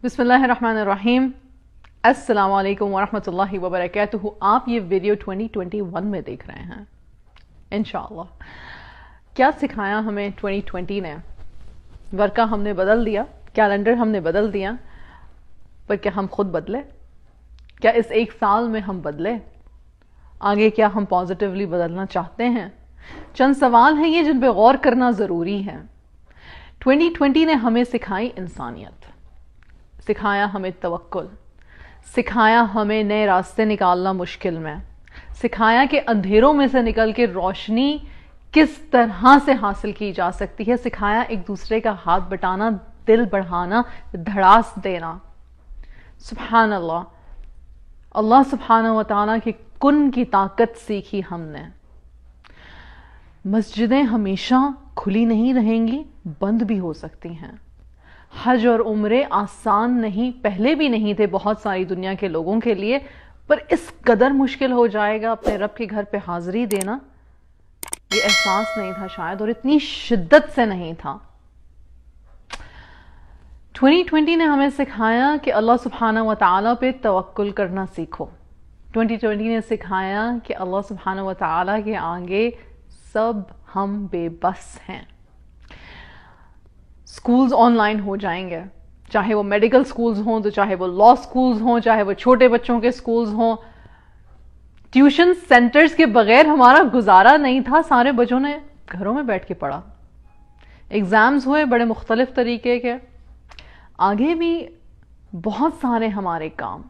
بسم اللہ الرحمن الرحیم۔ السلام علیکم ورحمۃ اللہ وبرکاتہ۔ آپ یہ ویڈیو 2021 میں دیکھ رہے ہیں انشاءاللہ۔ کیا سکھایا ہمیں 2020 نے؟ ورقہ ہم نے بدل دیا، کیلنڈر ہم نے بدل دیا، پر کیا ہم خود بدلے؟ کیا اس ایک سال میں ہم بدلے؟ آگے کیا ہم پازیٹیولی بدلنا چاہتے ہیں؟ چند سوال ہیں یہ جن پہ غور کرنا ضروری ہے۔ 2020 نے ہمیں سکھائی انسانیت، سکھایا ہمیں توکل، سکھایا ہمیں نئے راستے نکالنا مشکل میں، سکھایا کہ اندھیروں میں سے نکل کے روشنی کس طرح سے حاصل کی جا سکتی ہے، سکھایا ایک دوسرے کا ہاتھ بٹانا، دل بڑھانا، دھڑاس دینا۔ سبحان اللہ، اللہ سبحانہ و تعالیٰ کے کن کی طاقت سیکھی ہم نے۔ مسجدیں ہمیشہ کھلی نہیں رہیں گی، بند بھی ہو سکتی ہیں۔ حج اور عمرے آسان نہیں، پہلے بھی نہیں تھے بہت ساری دنیا کے لوگوں کے لیے، پر اس قدر مشکل ہو جائے گا اپنے رب کے گھر پہ حاضری دینا، یہ احساس نہیں تھا شاید، اور اتنی شدت سے نہیں تھا۔ 2020 نے ہمیں سکھایا کہ اللہ سبحانہ و تعالیٰ پہ توکل کرنا سیکھو۔ 2020 نے سکھایا کہ اللہ سبحانہ و تعالیٰ کے آگے سب ہم بے بس ہیں۔ سکولز آن لائن ہو جائیں گے، چاہے وہ میڈیکل سکولز ہوں، تو چاہے وہ لا سکولز ہوں، چاہے وہ چھوٹے بچوں کے سکولز ہوں۔ ٹیوشن سینٹرز کے بغیر ہمارا گزارا نہیں تھا، سارے بچوں نے گھروں میں بیٹھ کے پڑھا۔ ایگزامز ہوئے بڑے مختلف طریقے کے۔ آگے بھی بہت سارے ہمارے کام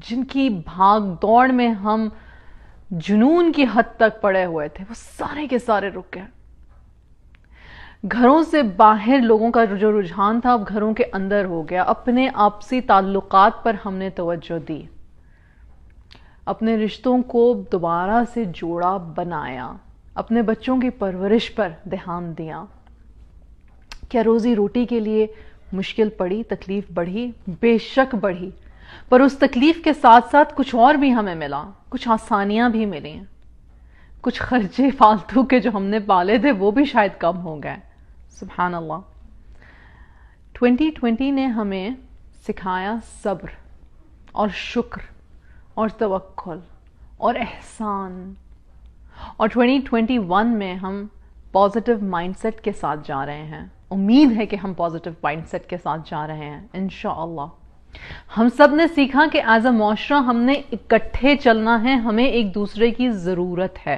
جن کی بھاگ دوڑ میں ہم جنون کی حد تک پڑے ہوئے تھے، وہ سارے کے سارے رک گئے۔ گھروں سے باہر لوگوں کا جو رجحان تھا اب گھروں کے اندر ہو گیا۔ اپنے آپسی تعلقات پر ہم نے توجہ دی، اپنے رشتوں کو دوبارہ سے جوڑا بنایا، اپنے بچوں کی پرورش پر دھیان دیا۔ کیا روزی روٹی کے لیے مشکل پڑی، تکلیف بڑھی؟ بے شک بڑھی، پر اس تکلیف کے ساتھ ساتھ کچھ اور بھی ہمیں ملا، کچھ آسانیاں بھی ملی، کچھ خرچے فالتو کے جو ہم نے پالے تھے وہ بھی شاید کم ہو گئے۔ سبحان اللہ۔ 2020 نے ہمیں سکھایا صبر اور شکر اور توکل اور احسان، اور 2021 میں ہم پازیٹیو مائنڈ سیٹ کے ساتھ جا رہے ہیں۔ امید ہے کہ ہم پازیٹیو مائنڈ سیٹ کے ساتھ جا رہے ہیں انشاءاللہ۔ ہم سب نے سیکھا کہ ایز اے معاشرہ ہم نے اکٹھے چلنا ہے، ہمیں ایک دوسرے کی ضرورت ہے۔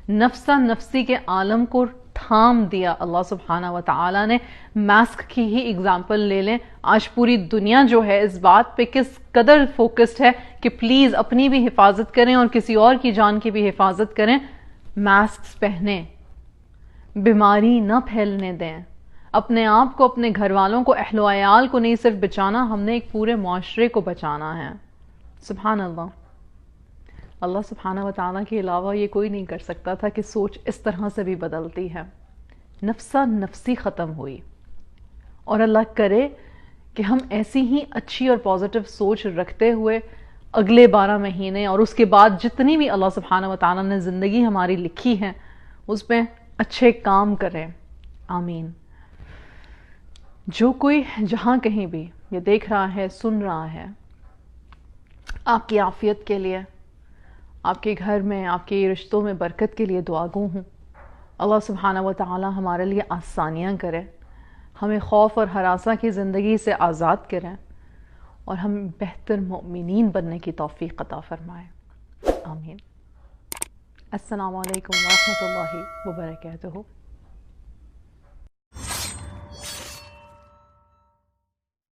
نفسا نفسی کے عالم کو تھام دیا اللہ سبحانہ و تعالیٰ نے۔ ماسک کی ہی اگزامپل لے لیں، آج پوری دنیا جو ہے اس بات پہ کس قدر فوکسڈ ہے کہ پلیز اپنی بھی حفاظت کریں اور کسی اور کی جان کی بھی حفاظت کریں۔ ماسک پہنیں، بیماری نہ پھیلنے دیں، اپنے آپ کو، اپنے گھر والوں کو، اہل و عیال کو نہیں صرف بچانا، ہم نے ایک پورے معاشرے کو بچانا ہے۔ سبحان اللہ۔ اللہ سبحانہ و تعالیٰ کے علاوہ یہ کوئی نہیں کر سکتا تھا کہ سوچ اس طرح سے بھی بدلتی ہے۔ نفسا نفسی ختم ہوئی، اور اللہ کرے کہ ہم ایسی ہی اچھی اور پازیٹیو سوچ رکھتے ہوئے اگلے 12 مہینے اور اس کے بعد جتنی بھی اللہ سبحانہ و تعالیٰ نے زندگی ہماری لکھی ہے اس پہ اچھے کام کریں۔ آمین۔ جو کوئی جہاں کہیں بھی یہ دیکھ رہا ہے، سن رہا ہے، آپ کی عافیت کے لیے، آپ کے گھر میں، آپ کے رشتوں میں برکت کے لیے دعا گو ہوں۔ اللہ سبحانہ و تعالیٰ ہمارے لیے آسانیاں کرے، ہمیں خوف اور ہراساں کی زندگی سے آزاد کریں، اور ہم بہتر مؤمنین بننے کی توفیق عطا فرمائے۔ آمین۔ السلام علیکم ورحمۃ اللہ وبرکاتہ۔